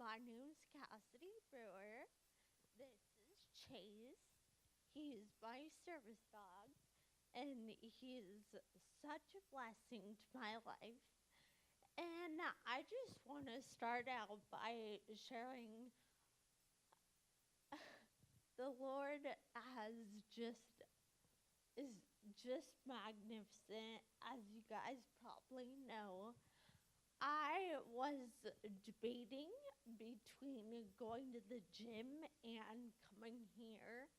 My name's Kassidy Brewer. This is Chase. He is my service dog, and he is such a blessing to my life. And I just want to start out by sharing the Lord has just is just magnificent, as you guys probably know. I was debating between going to the gym and coming here,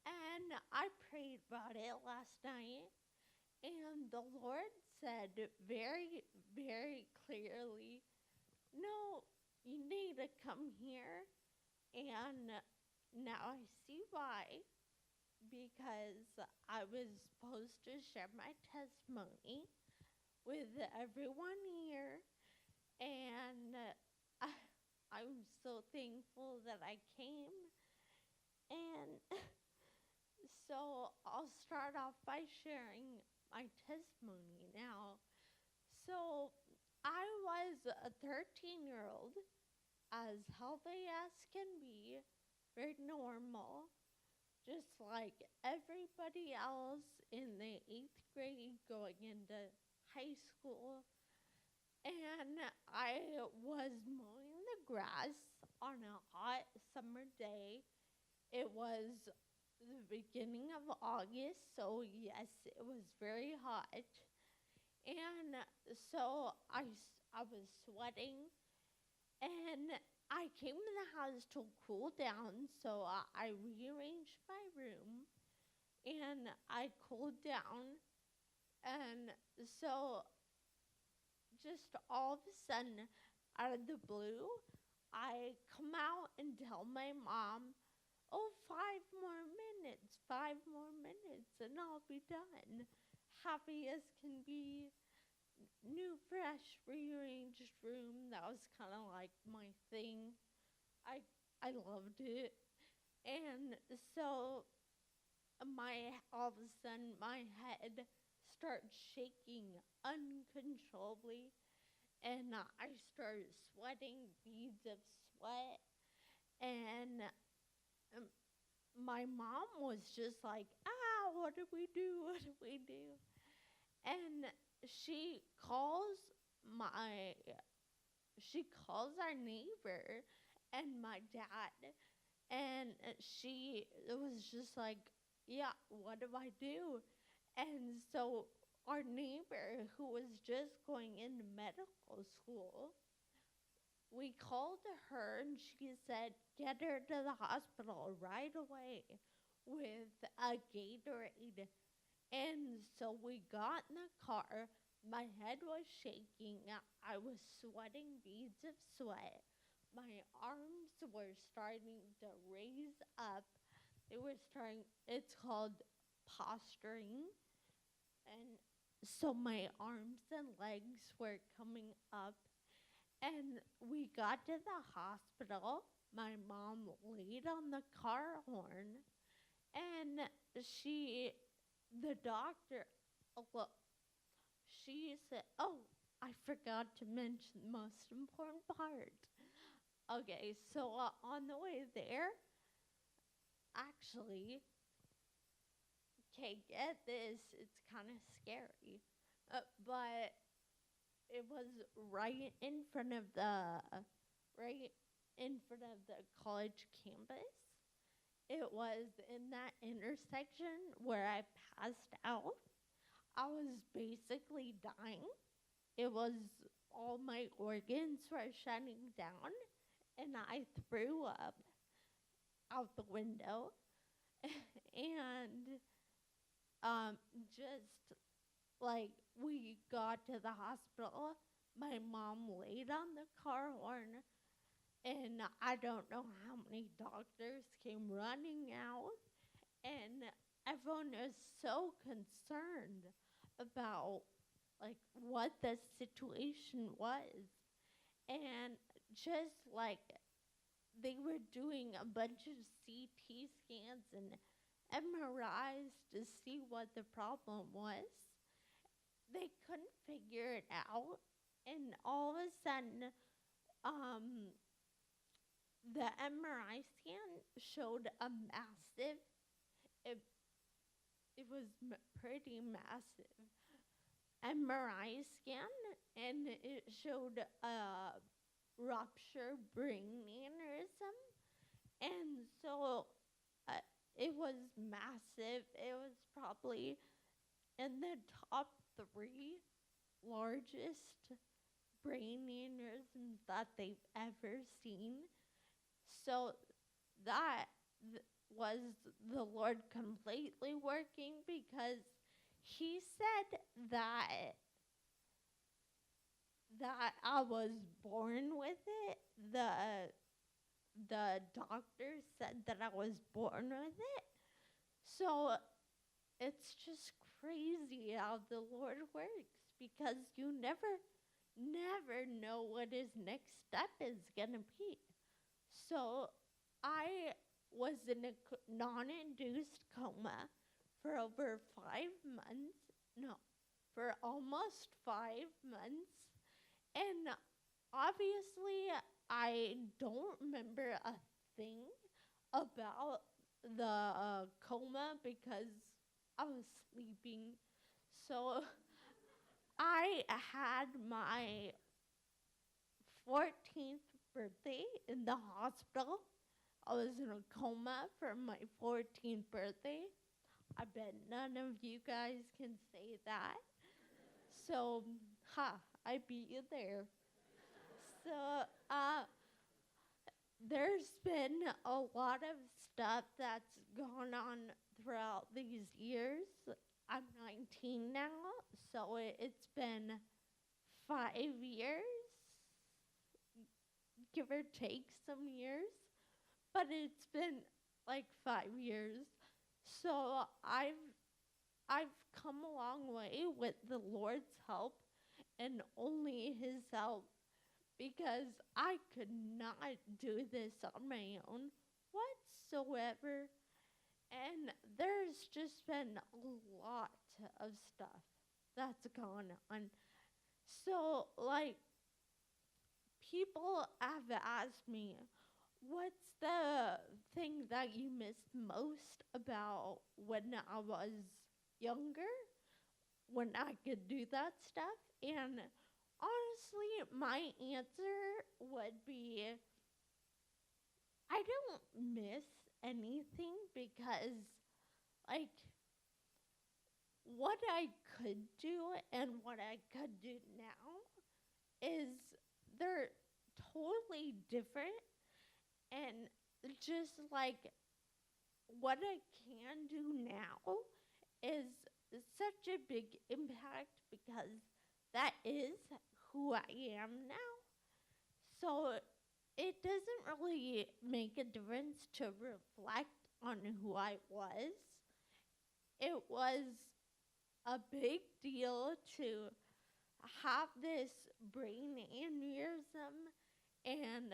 and I prayed about it last night, and the Lord said very, very clearly, no, you need to come here. And now I see why, because I was supposed to share my testimony with everyone here, and I, I'm so thankful that I came. And so I'll start off by sharing my testimony now. So I was a 13-year-old, as healthy as can be, very normal, just like everybody else in the 8th grade going into high school. And I was mowing the grass on a hot summer day. It was the beginning of August, so yes, it was very hot. And so I was sweating, and I came to the house to cool down, so I rearranged my room and I cooled down. And so, just all of a sudden, out of the blue, I come out and tell my mom, oh, 5 more minutes, 5 more minutes, and I'll be done. Happy as can be. New, fresh, rearranged room. That was kind of like my thing. I I loved it. And so my all of a sudden my head starts shaking uncontrollably, and I started sweating beads of sweat. And um, my mom was just like, what do we do? What do we do? And she calls my she calls our neighbor and my dad, and she was just like, yeah, what do I do? And so our neighbor, who was just going into medical school, we called her and she said, get her to the hospital right away with a Gatorade. And so we got in the car. My head was shaking. I was sweating beads of sweat. My arms were starting to raise up. It's called posturing. And so my arms and legs were coming up. And we got to the hospital. My mom laid on the car horn, and the doctor, well, she said, oh, I forgot to mention the most important part. Okay, so on the way there, actually, okay, get this, it's kind of scary, but it was right in front of right in front of the college campus. It was in that intersection where I passed out. I was basically dying. It was all my organs were shutting down, and I threw up out the window. And just like we got to the hospital, my mom laid on the car horn, and I don't know how many doctors came running out, and everyone was so concerned about like what the situation was. And just like they were doing a bunch of CT scans and MRIs to see what the problem was. They couldn't figure it out, and all of a sudden, um, the MRI scan showed a massive, it, it was pretty massive MRI scan, and it showed a ruptured brain aneurysm. And so it was massive. It was probably in the top 3 largest brain aneurysms that they've ever seen. So that was the Lord completely working, because he said that I was born with it. The doctor said that I was born with it. So it's just crazy how the Lord works, because you never know what his next step is going to be. So I was in a non-induced coma for over 5 months. No, for almost 5 months. And obviously, I don't remember a thing about the coma, because I was sleeping. So I had my 14th birthday in the hospital. I was in a coma for my 14th birthday. I bet none of you guys can say that. So, I beat you there. So, there's been a lot of stuff that's gone on throughout these years. I'm 19 now, so it's been 5 years, give or take some years, but it's been like 5 years. So I've come a long way with the Lord's help, and only his help, because I could not do this on my own whatsoever. And there's just been a lot of stuff that's gone on. So, like, people have asked me, what's the thing that you missed most about when I was younger, when I could do that stuff? And honestly, my answer would be, I don't miss anything, because, like, what I could do and what I could do now is they're totally different. And just like what I can do now is such a big impact, because that is who I am now. So it doesn't really make a difference to reflect on who I was. It was a big deal to have this brain aneurysm and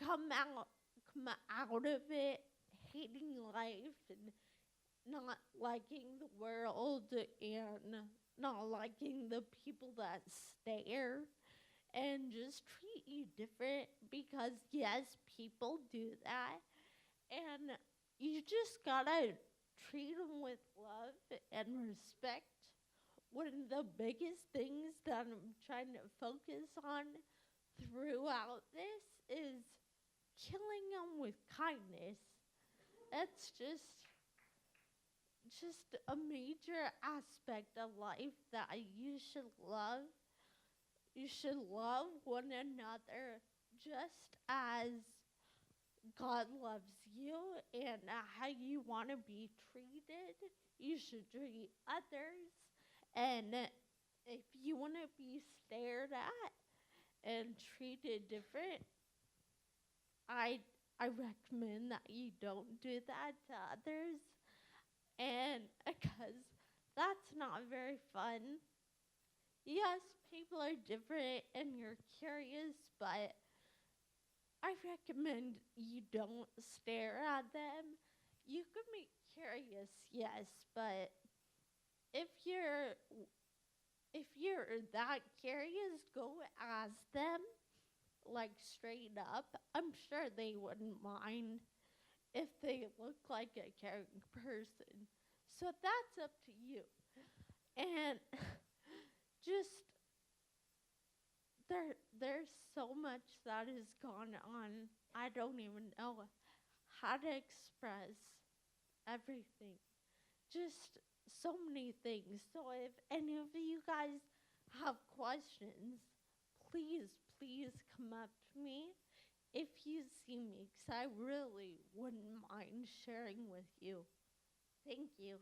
come out of it hating life and not liking the world and not liking the people that stare and just treat you different, because yes, people do that, and you just gotta treat them with love and respect. One of the biggest things that I'm trying to focus on throughout this is killing them with kindness. That's just a major aspect of life that you should love. You should love one another just as God loves you, and how you want to be treated. You should treat others. And if you want to be stared at and treated different, I recommend that you don't do that to others. And because that's not very fun. Yes, people are different and you're curious, but I recommend you don't stare at them. You can be curious, yes, but if you're that curious, go ask them. like straight up, I'm sure they wouldn't mind if they look like a caring person. So that's up to you. And just there's so much that has gone on. I don't even know how to express everything. Just so many things. So if any of you guys have questions, please come up to me if you see me, because I really wouldn't mind sharing with you. Thank you.